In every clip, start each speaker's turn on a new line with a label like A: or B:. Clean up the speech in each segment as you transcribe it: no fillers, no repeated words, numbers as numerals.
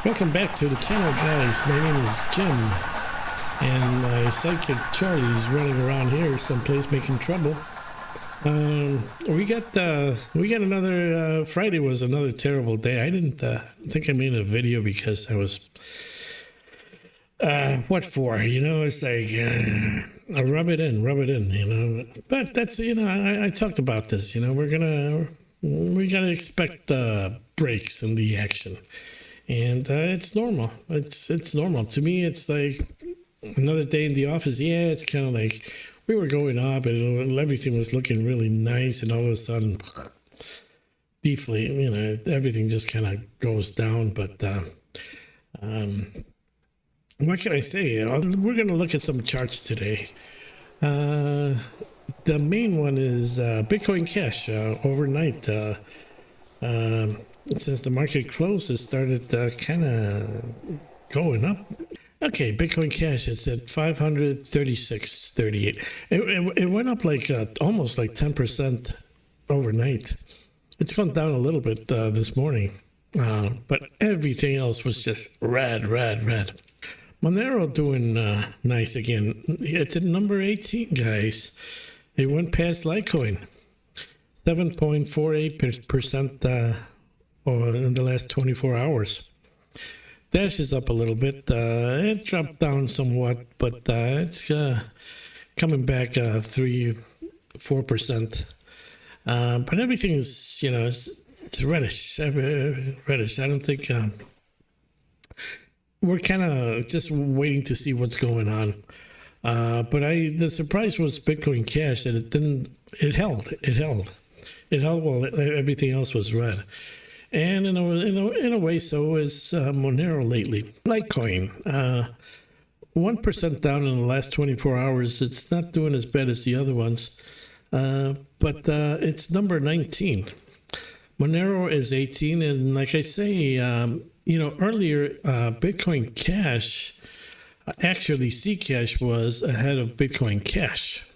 A: Welcome back to the channel, guys. My name is Jim, and my sidekick Charlie is running around here someplace making trouble. We got another Friday was another terrible day. I didn't think I made a video because I was what for? You know, it's like rub it in, you know. But that's, you know, I talked about this. You know, we gotta expect breaks in the action. And it's normal. It's normal. To me, it's like another day in the office. Yeah, it's kind of like we were going up and everything was looking really nice, and all of a sudden, deflate. You know, everything just kind of goes down. But what can I say? We're going to look at some charts today. The main one is Bitcoin Cash overnight. Since the market closed, it started kind of going up. Okay, Bitcoin Cash, it's at 536.38. It went up like almost like 10% overnight. It's gone down a little bit this morning, but everything else was just red. Monero doing nice again. It's at number 18, guys. It went past Litecoin. 7.48% in the last 24 hours. Dash is up a little bit. It dropped down somewhat, but it's coming back 3-4%. But everything is, you know, it's reddish. I don't think we're kind of just waiting to see what's going on. But the surprise was Bitcoin Cash that it held while everything else was red. And in a way, so is Monero lately. Litecoin, 1% down in the last 24 hours. It's not doing as bad as the other ones, but it's number 19. Monero is 18, and like I say, you know, earlier, Bitcoin Cash, actually Zcash was ahead of Bitcoin Cash.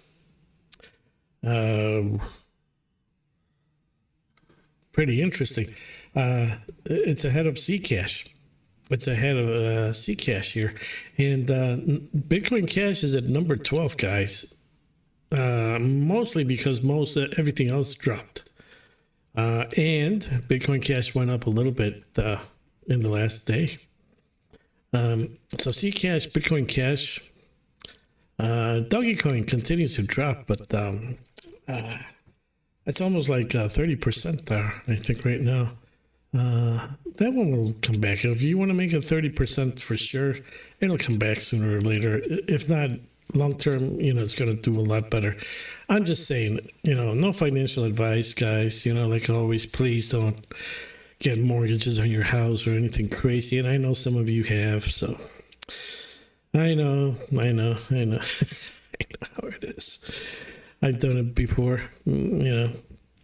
A: Pretty interesting. It's ahead of Zcash. It's ahead of Zcash here. And Bitcoin Cash is at number 12, guys. Mostly because everything else dropped. And Bitcoin Cash went up a little bit in the last day. So Zcash, Bitcoin Cash, Dogecoin continues to drop, but it's almost like 30% there, I think, right now. That one will come back. If you want to make it 30% for sure, it'll come back sooner or later. If not, long term, you know, it's going to do a lot better. I'm just saying, you know, no financial advice, guys. You know, like always, please don't get mortgages on your house or anything crazy. And I know some of you have, so I know. I know how it is. I've done it before, you know,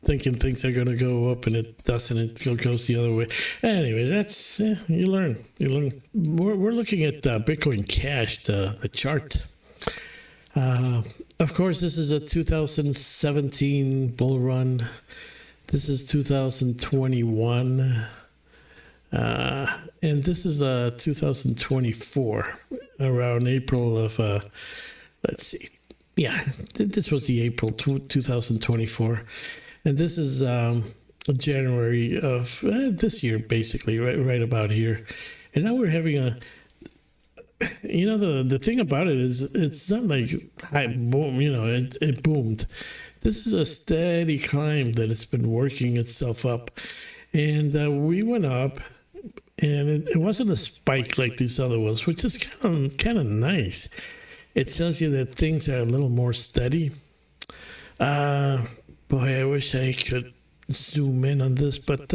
A: thinking things are going to go up and it doesn't. It goes the other way. Anyway, that's, you learn. We're looking at Bitcoin Cash, the chart. Of course, this is a 2017 bull run. This is 2021. And this is 2024, around April of, let's see. Yeah, this was the April 2024. And this is January of this year, basically, right about here. And now we're having you know, the thing about it is it's not like high boom, you know, it boomed. This is a steady climb that it's been working itself up. And we went up, and it wasn't a spike like these other ones, which is kind of nice. It tells you that things are a little more steady. Boy, I wish I could zoom in on this, but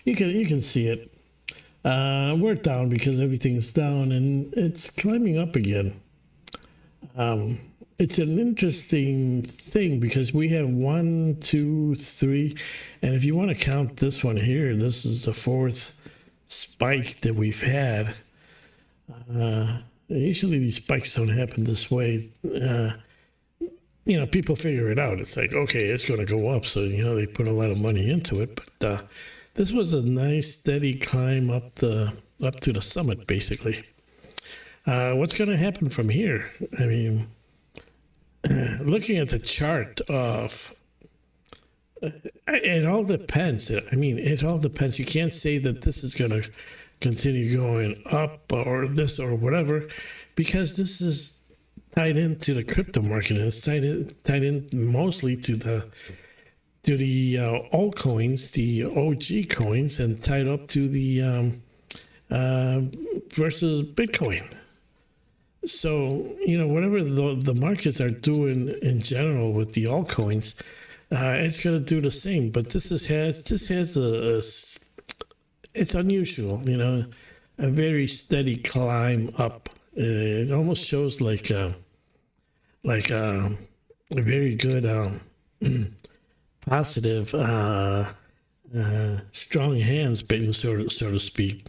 A: you can see it. We're down because everything's down, and it's climbing up again. It's an interesting thing because we have 1, 2, 3, and if you want to count this one here, this is the fourth spike that we've had. Usually these spikes don't happen this way. You know, people figure it out. It's like, okay, it's going to go up. So, you know, they put a lot of money into it. But this was a nice steady climb up to the summit, basically. What's going to happen from here? I mean, looking at the chart of, it all depends. I mean, it all depends. You can't say that this is going to continue going up or this or whatever, because this is tied into the crypto market, and it's tied in mostly to the altcoins, the OG coins, and tied up to the versus Bitcoin. So, whatever the markets are doing in general with the altcoins, it's going to do the same. But this has it's unusual, a very steady climb up. It almost shows like a very good positive strong hands, so to speak.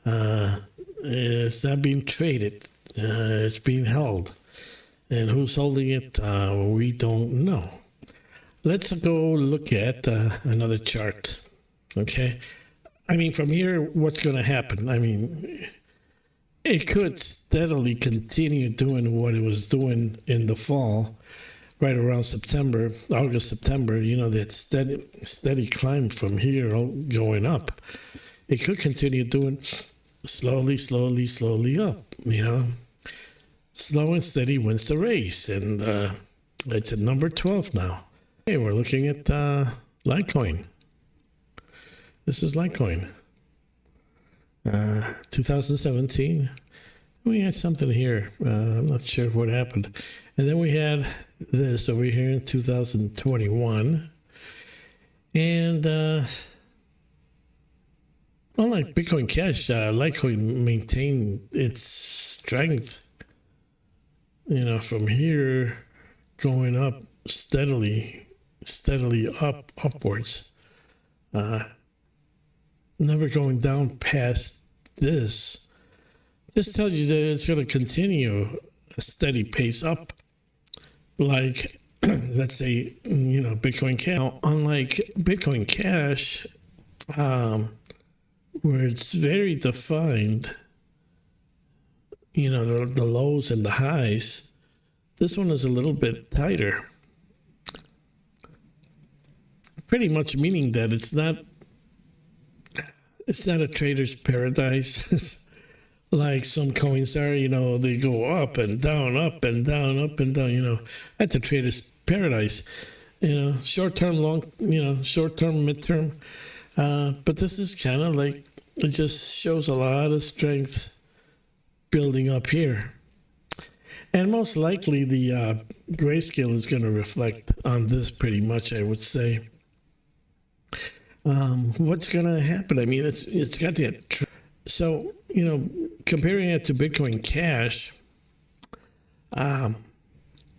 A: It's not being traded. It's being held. And who's holding it, we don't know. Let's go look at another chart. Okay? I mean, from here, what's going to happen? I mean, it could steadily continue doing what it was doing in the fall, right around August, September, that steady climb from here going up. It could continue doing slowly up, Slow and steady wins the race, and it's at number 12 now. Okay, we're looking at Litecoin. This is Litecoin. 2017. We had something here. I'm not sure what happened. And then we had this over here in 2021. And unlike Bitcoin Cash, Litecoin maintained its strength, from here going up steadily upwards. Never going down past this. This tells you that it's going to continue a steady pace up, like, let's say, Bitcoin Cash. Now, unlike Bitcoin Cash, where it's very defined, the lows and the highs, this one is a little bit tighter. Pretty much meaning that it's not a trader's paradise like some coins are. They go up and down, up and down, up and down. At the trader's paradise. Short-term, short-term, midterm. But this is kind of like, it just shows a lot of strength building up here. And most likely the grayscale is going to reflect on this pretty much, I would say. What's going to happen? I mean, it's got that. So, comparing it to Bitcoin Cash,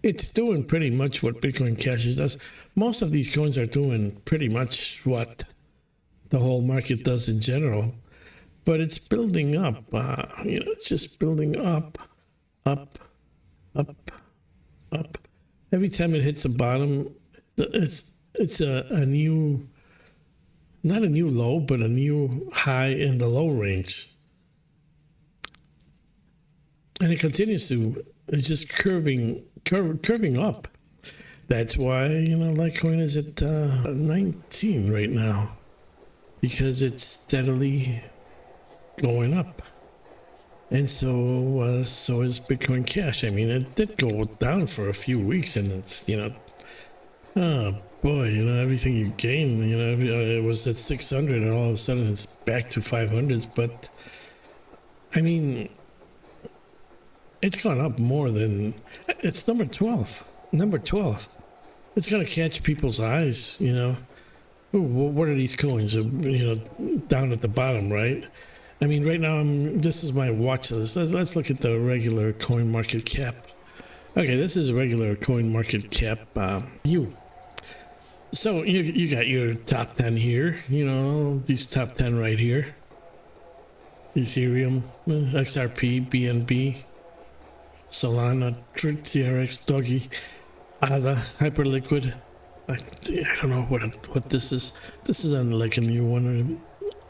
A: it's doing pretty much what Bitcoin Cash does. Most of these coins are doing pretty much what the whole market does in general, but it's building up. It's just building up. Every time it hits the bottom, it's a new. Not a new low, but a new high in the low range. And it continues to, it's just curving up. That's why, Litecoin is at 19 right now, because it's steadily going up. And so is Bitcoin Cash. I mean, it did go down for a few weeks, and it's, oh boy, everything you gain, it was at 600 and all of a sudden it's back to 500s. But I mean, it's gone up more than, it's number 12. It's going to catch people's eyes, Ooh, what are these coins, down at the bottom, right? I mean, right now, this is my watch list. Let's look at the regular Coinmarketcap. Okay, this is a regular Coinmarketcap view. So you got your top 10 here, these top 10 right here. Ethereum, XRP, BNB, Solana, TRX, Doggy, ADA, Hyperliquid, I don't know what this is. This is on like a new one.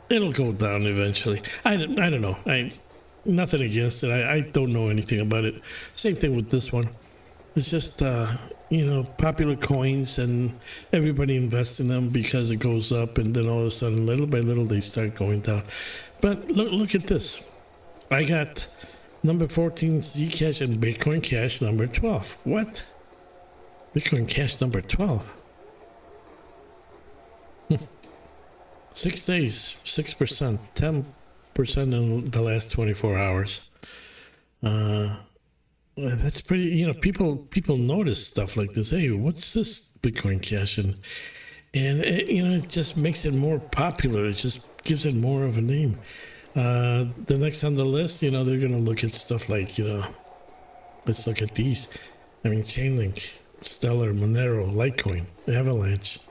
A: It'll go down eventually. I don't know. Nothing against it. I don't know anything about it. Same thing with this one. It's just popular coins, and everybody invests in them because it goes up, and then all of a sudden, little by little, they start going down. But look at this. I got number 14 Zcash and Bitcoin Cash number 12. What? Bitcoin Cash number 12. 6 days, 6%, 10% in the last 24 hours. That's pretty, people notice stuff like this. Hey, what's this Bitcoin Cash? And it just makes it more popular. It just gives it more of a name. The next on the list, they're going to look at stuff like, let's look at these. I mean, Chainlink, Stellar, Monero, Litecoin, Avalanche.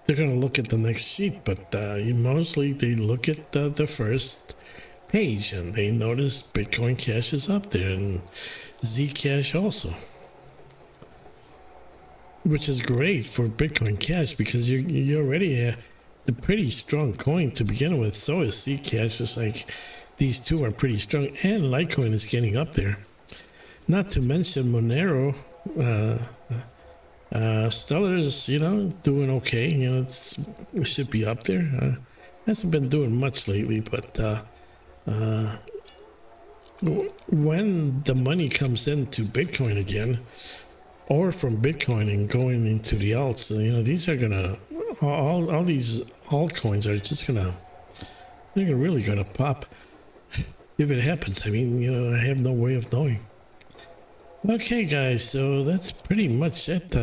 A: They're going to look at the next sheet, but mostly they look at the first page, and they notice Bitcoin Cash is up there, and Zcash also, which is great for Bitcoin Cash because you already have a pretty strong coin to begin with. So is Zcash. It's like these two are pretty strong, and Litecoin is getting up there. Not to mention Monero. Stellar is, doing okay. It should be up there. Hasn't been doing much lately, but when the money comes into Bitcoin again, or from Bitcoin and going into the alts, these are gonna all these altcoins are just they're really gonna pop if it happens. I mean, I have no way of knowing. Okay, guys, so that's pretty much it.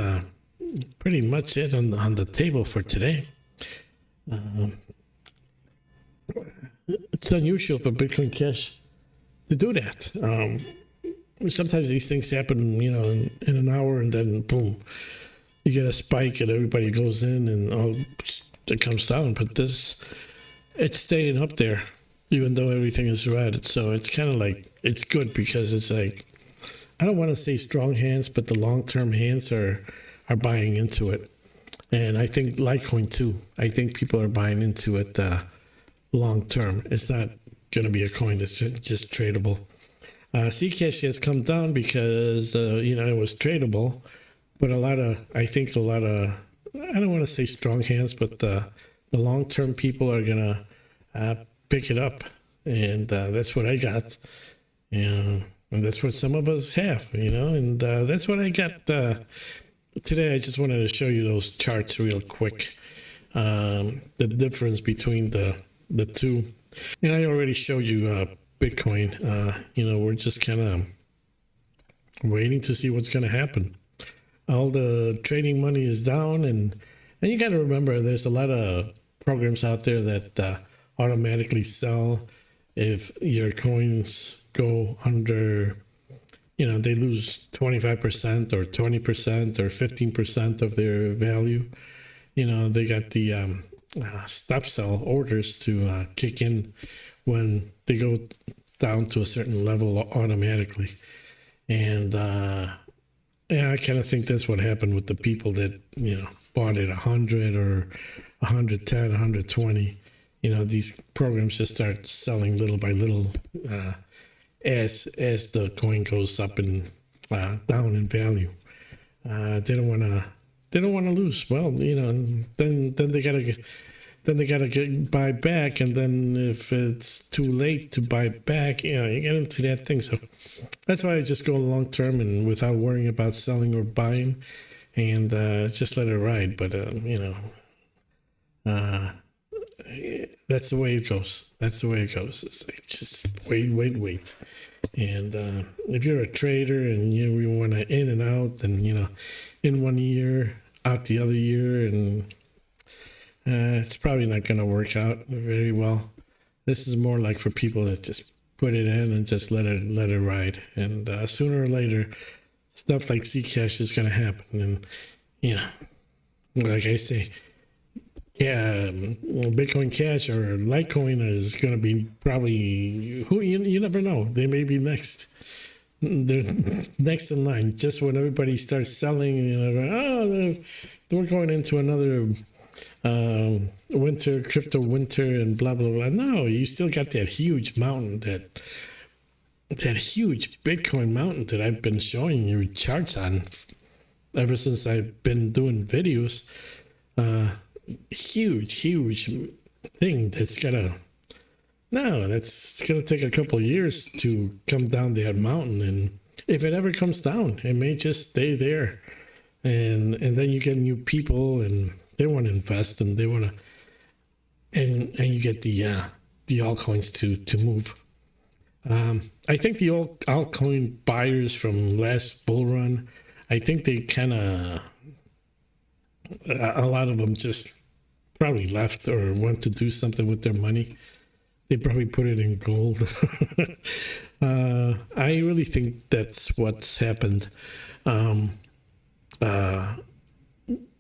A: Pretty much it on the table for today. It's unusual for Bitcoin Cash to do that. Sometimes these things happen, in an hour, and then boom, you get a spike, and everybody goes in, and it comes down. But it's staying up there, even though everything is red. So it's kind of like, it's good because it's like, I don't want to say strong hands, but the long-term hands are buying into it. And I think Litecoin too. I think people are buying into it long-term. It's not going to be a coin that's just tradable. Zcash has come down because, it was tradable. But I think a lot of, I don't want to say strong hands, but the long-term people are going to pick it up. And that's what I got. And that's what some of us have, and that's what I got today. I just wanted to show you those charts real quick, the difference between the two. And I already showed you Bitcoin. We're just kind of waiting to see what's going to happen. All the trading money is down, and you got to remember there's a lot of programs out there that automatically sell if your coins go under, they lose 25% or 20% or 15% of their value. They got the stop sell orders to kick in when they go down to a certain level automatically. And I kind of think that's what happened with the people that, bought at 100 or 110, 120. These programs just start selling little by little as the coin goes up and down in value. They don't want to lose. Well, then they gotta buy back, and then if it's too late to buy back, you get into that thing. So that's why I just go long term and without worrying about selling or buying, and just let it ride. But that's the way it goes. It's like just wait. And if you're a trader and you want to in and out, then in 1 year, out the other year, and it's probably not going to work out very well. This is more like for people that just put it in and just let it ride. And sooner or later, stuff like Zcash is going to happen. And like I say, Bitcoin Cash or Litecoin is going to be probably, you never know. They may be next. they're next in line. Just when everybody starts selling, we're going into another crypto winter, and blah blah blah. No, you still got that huge mountain, that huge Bitcoin mountain that I've been showing you charts on ever since I've been doing videos. Huge thing that's gonna take a couple of years to come down that mountain, and if it ever comes down, it may just stay there, and then you get new people, and they want to invest, and they want to, and you get the altcoins to move. I think the old altcoin buyers from last bull run, I think they kind of, a lot of them just probably left or want to do something with their money. They probably put it in gold. I really think that's what's happened.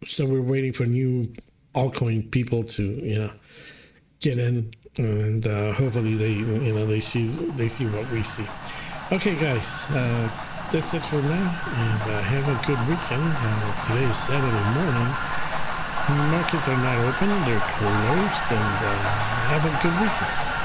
A: So we're waiting for new altcoin people to, get in, and hopefully they see what we see. Okay, guys, that's it for now, and have a good weekend. Today is Saturday morning. Markets are not open; they're closed, and have a good weekend.